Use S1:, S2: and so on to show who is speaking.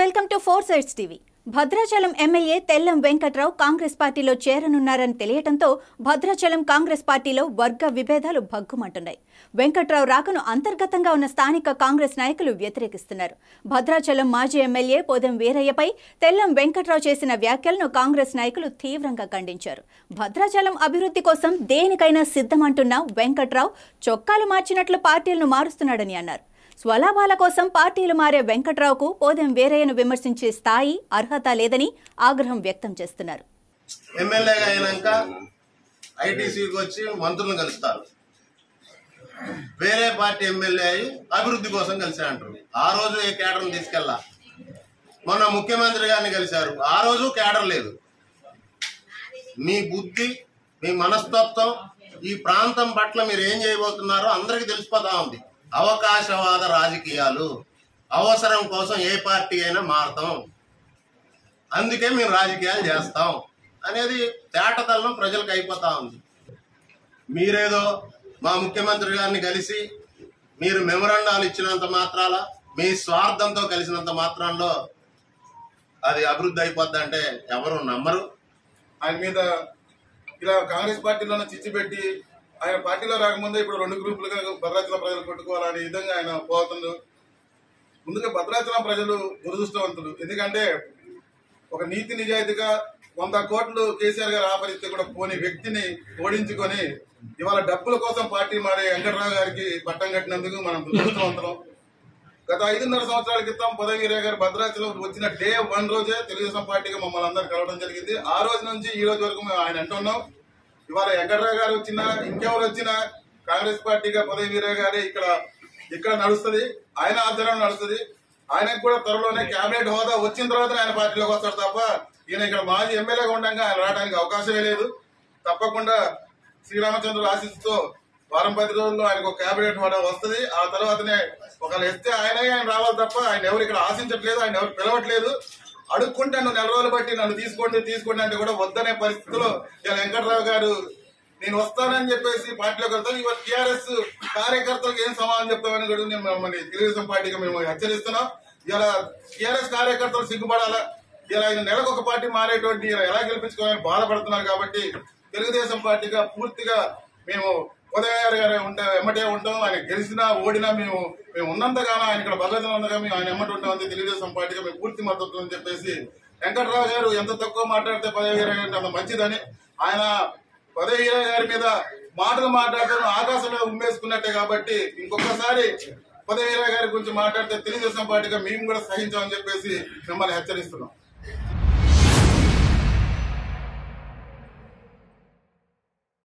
S1: Welcome to 4 sides TV. Bhadrachalam MLA Tellam Venkatrao Congress పార్టీలో చేరనున్నారని తెలియటంతో భద్రాచలం కాంగ్రెస్ పార్టీలో వర్గ విభేదాలు భగ్గుమంటున్నాయి. వెంకట్రావు రాకను అంతర్గతంగా ఉన్న స్థానిక కాంగ్రెస్ నాయకులు వ్యతిరేకిస్తున్నారు. భద్రాచలం మాజీ ఎమ్మెల్యే పోదెం వీరయ్యపై తెల్లం వెంకట్రావు చేసిన వ్యాఖ్యలను కాంగ్రెస్ నాయకులు తీవ్రంగా ఖండించారు. భద్రాచలం అభివృద్ధి కోసం దేనికైనా సిద్ధమంటున్న వెంకట్రావు చొక్కాలు మార్చినట్లు పార్టీలను మారుస్తున్నాడని అన్నారు. స్వలాభాల కోసం పార్టీలు మారే వెంకట్రావుకు పోదెం వీరయ్యను విమర్శించే స్థాయి, అర్హత లేదని ఆగ్రహం వ్యక్తం చేస్తున్నారు.
S2: ఎమ్మెల్యేగా అయినాక ఐటీసీకి వచ్చి మంత్రులను కలుస్తారు. వేరే పార్టీ ఎమ్మెల్యే అయి అభివృద్ధి కోసం కలిసా అంటారు. ఆ రోజు ఏ కేడర్ని తీసుకెళ్ళా. మొన్న ముఖ్యమంత్రి గారిని కలిశారు. ఆ రోజు కేడర్ లేదు. మీ బుద్ధి, మీ మనస్తత్వం, ఈ ప్రాంతం పట్ల మీరు ఏం చేయబోతున్నారో అందరికీ తెలిసిపోతా ఉంది. అవకాశవాద రాజకీయాలు, అవసరం కోసం ఏ పార్టీ అయినా మారుతాం, అందుకే మేము రాజకీయాలు చేస్తాం అనేది తేటతల్లం ప్రజలకు అయిపోతా ఉంది. మీరేదో మా ముఖ్యమంత్రి గారిని కలిసి మీరు మెమరాండాలు ఇచ్చినంత మాత్రాల, మీ స్వార్థంతో కలిసినంత మాత్రంలో అది అభివృద్ధి అయిపోద్ది అంటే ఎవరు నమ్మరు.
S3: ఆయన మీద ఇలా కాంగ్రెస్ పార్టీలోనే చిచ్చు పెట్టి ఆయన పార్టీలో రాకముందే ఇప్పుడు 2 గ్రూపులుగా భద్రాచలం ప్రజలు కొట్టుకోవాలనే విధంగా ఆయన పోతుండ్రు. ముందుగా భద్రాచలం ప్రజలు దురదృష్టవంతులు. ఎందుకంటే ఒక నీతి నిజాయితీగా 100 కోట్లు కేసీఆర్ గారు ఆఫరిస్తే కూడా పోని వ్యక్తిని ఓడించుకొని ఇవాళ డబ్బుల కోసం పార్టీ మారే వెంకట్రావు గారికి పట్టం కట్టినందుకు మనం దురదృష్టవంతులం. గత 5.5 సంవత్సరాల క్రితం పోదెం వీరయ్య గారు భద్రాచలం వచ్చిన డే 1 రోజే తెలుగుదేశం పార్టీగా మమ్మల్ని అందరూ కలవడం జరిగింది. ఆ రోజు నుంచి ఈ రోజు వరకు మేము ఆయన అంటున్నాం. ఇవాళ వెంకట్రావు గారు వచ్చినా, ఇంకెవరు వచ్చినా కాంగ్రెస్ పార్టీగా పోదెం వీరయ్య గారే ఇక్కడ నడుస్తుంది. ఆయన ఆధ్వర్యంలో నడుస్తుంది. ఆయనకు కూడా త్వరలోనే కేబినెట్ హోదా వచ్చిన తర్వాత ఆయన పార్టీలోకి వస్తాడు తప్ప ఈయన ఇక్కడ మాజీ ఎమ్మెల్యేగా ఉండగా ఆయన రావడానికి అవకాశమే లేదు. తప్పకుండా శ్రీరామచంద్రుడు ఆశీస్సుతో వారం 10 రోజుల్లో ఆయనకు కేబినెట్ హోదా వస్తుంది. ఆ తర్వాతనే ఒకవేళ వస్తే ఆయన రావాలి తప్ప ఆయన ఎవరు ఇక్కడ ఆశించట్లేదు, ఆయన ఎవరు పిలవట్లేదు. అడుక్కుంటే నువ్వు 4 రోజులు బట్టి నన్ను తీసుకోండి అంటే కూడా వద్దనే పరిస్థితిలో ఇలా వెంకట్రావు గారు నేను వస్తానని చెప్పేసి పార్టీలోకి వెళ్తాను. ఇవాళ టీఆర్ఎస్ కార్యకర్తలకు ఏం సమాధానం చెప్తామని కూడా నేను మమ్మల్ని తెలుగుదేశం పార్టీగా మేము హెచ్చరిస్తున్నాం. ఇలా టీఆర్ఎస్ కార్యకర్తలు సిగ్గుపడాలా. ఇలా ఆయన నెలకు ఒక పార్టీ మారేటువంటి ఎలా గెలిపించుకోవాలని బాధపడుతున్నారు. కాబట్టి తెలుగుదేశం పార్టీగా పూర్తిగా మేము ఉదయగారు గారు ఎమ్మటే ఉంటాం. ఆయన గెలిచినా ఓడినా మేము ఉన్నంతగానో ఆయన ఇక్కడ భద్రతలో ఉండగా మేము ఆయన ఎమ్మటి ఉంటామని తెలుగుదేశం పార్టీగా మేము పూర్తి మద్దతు అని చెప్పేసి వెంకట్రావు గారు ఎంత తక్కువ మాట్లాడితే పోదెం వీరయ్య గారు అంత మంచిదని ఆయన పోదెం వీరయ్య గారి మీద మాటలు మాట్లాడతాను ఆకాశం మీద ఉమ్మేసుకున్నట్టే. కాబట్టి ఇంకొకసారి పోదెం వీరయ్య గారి గురించి మాట్లాడితే తెలుగుదేశం పార్టీగా మేము కూడా సహించామని చెప్పేసి మిమ్మల్ని హెచ్చరిస్తున్నాం.